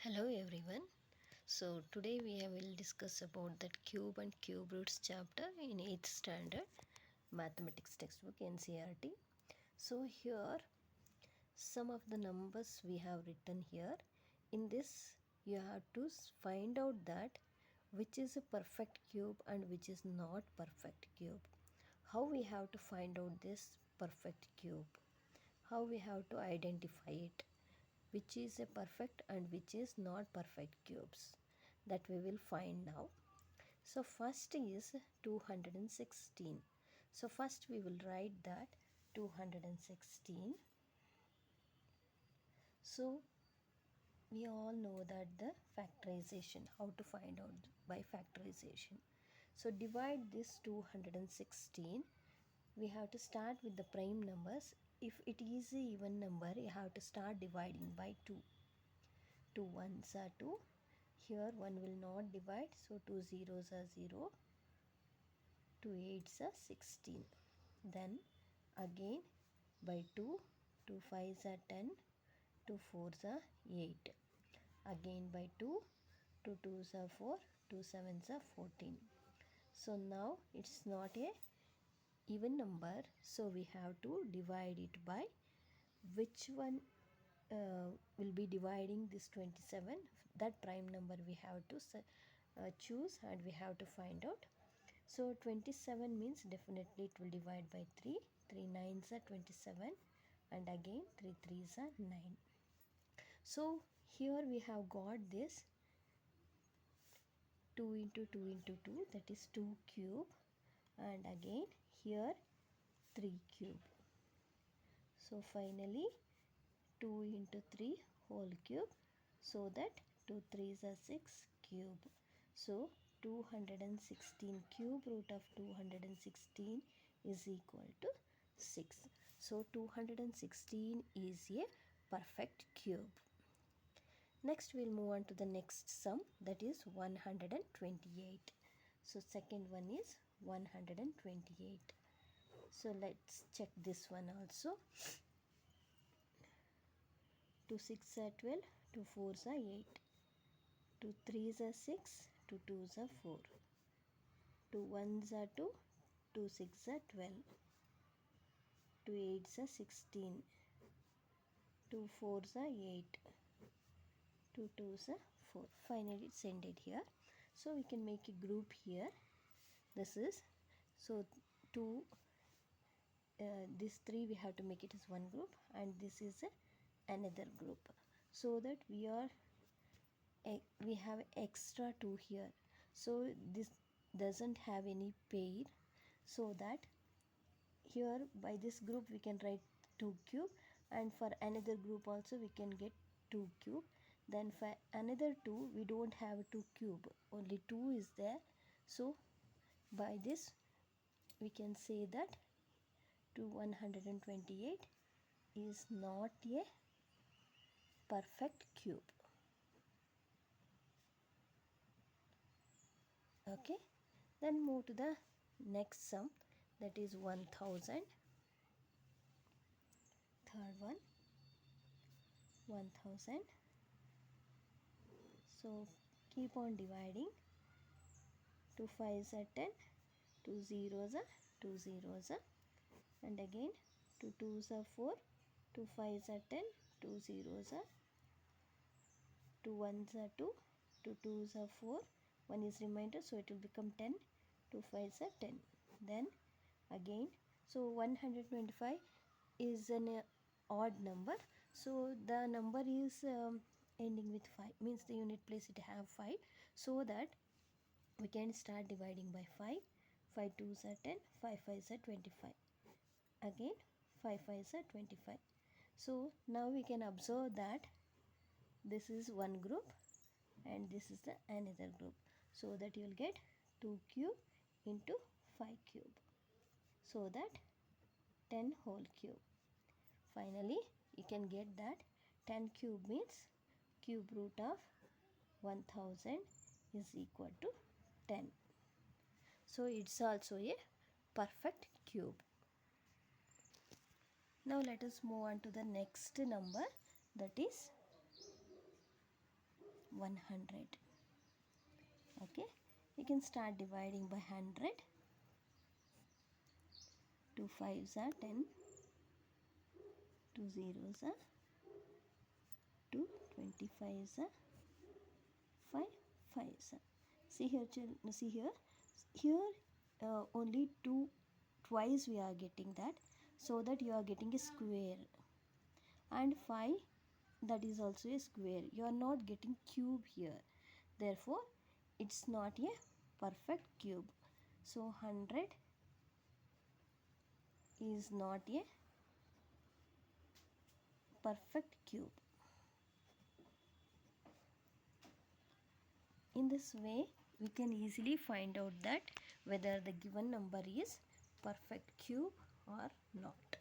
Hello everyone. So today will discuss about that cube and cube roots chapter in 8th standard mathematics textbook NCERT. So here some of the numbers we have written here. In this you have to find out that which is a perfect cube and which is not perfect cube. How we have to find out this perfect cube? How we have to identify it? Which is a perfect and which is not perfect cubes, that we will find now. So first is 216. So first we will write that 216. So we all know that the factorization, how to find out by factorization. So divide this 216. We have to start with the prime numbers. If it is a even number, you have to start dividing by 2. 2 ones are 2. Here 1 will not divide, so 2 zeros are 0, 2 eights are 16. Then again by 2, 2 fives are 10, 2 fours are 8. Again by 2, 2 twos are 4, 2 sevens are 14. So now it's not a even number, so we have to divide it by which one will be dividing this 27. That prime number we have to choose and we have to find out. So 27 means definitely it will divide by 3. 3 nines are 27 and again 3 threes are 9. So here we have got this 2 into 2 into 2, that is 2 cube, and again here 3 cube. So finally 2 into 3 whole cube, so that 2 threes are 6 cube. So 216 cube root of 216 is equal to 6. So 216 is a perfect cube. Next we'll move on to the next sum, that is 128. So second one is 128. So let's check this one also. 2 6 are 12, 2 4s are 8, 2 3s are 6, 2 2s are 4, 2 1s are 2, 2 6 are 12, 2 8s are 16, 2 4s are 8, 2 2s are 4. Finally it's ended here. So we can make a group here. This is, so 2, this 3 we have to make it as one group, and this is another group, so that we have extra 2 here. So this doesn't have any pair, so that here by this group we can write 2 cube, and for another group also we can get 2 cube. Then for another 2 we don't have 2 cube, only 2 is there. So by this we can say that 128 is not a perfect cube. Okay, then move to the next sum, that is 1000. Third one, 1000. So keep on dividing. 2 5s are 10, 2 zeros are 2 zeros are, and again 2 2s are 4, 2 5s are 10, 2 zeros are, 2 1s are 2, 2 2s are 4, 1 is remainder, so it will become 10, 2 5s are 10. Then again, so 125 is an odd number, so the number is ending with 5, means the unit place it have 5, so that we can start dividing by 5. 5 2s are 10, 5 5s are 25, again 5 5s are 25. So now we can observe that this is one group and this is the another group, so that you will get 2 cube into 5 cube, so that 10 whole cube. Finally you can get that 10 cube means cube root of 1000 is equal to 10. So it's also a perfect cube. Now let us move on to the next number, that is 100. Okay, you can start dividing by 100. 2 5s are 10, 2 zeros are 2, 25s are 5, 5s are. See here, see here. Here only twice we are getting that, so that you are getting a square, and 5, that is also a square. You are not getting cube here, therefore it's not a perfect cube. So 100 is not a perfect cube. In this way, we can easily find out that whether the given number is perfect cube or not.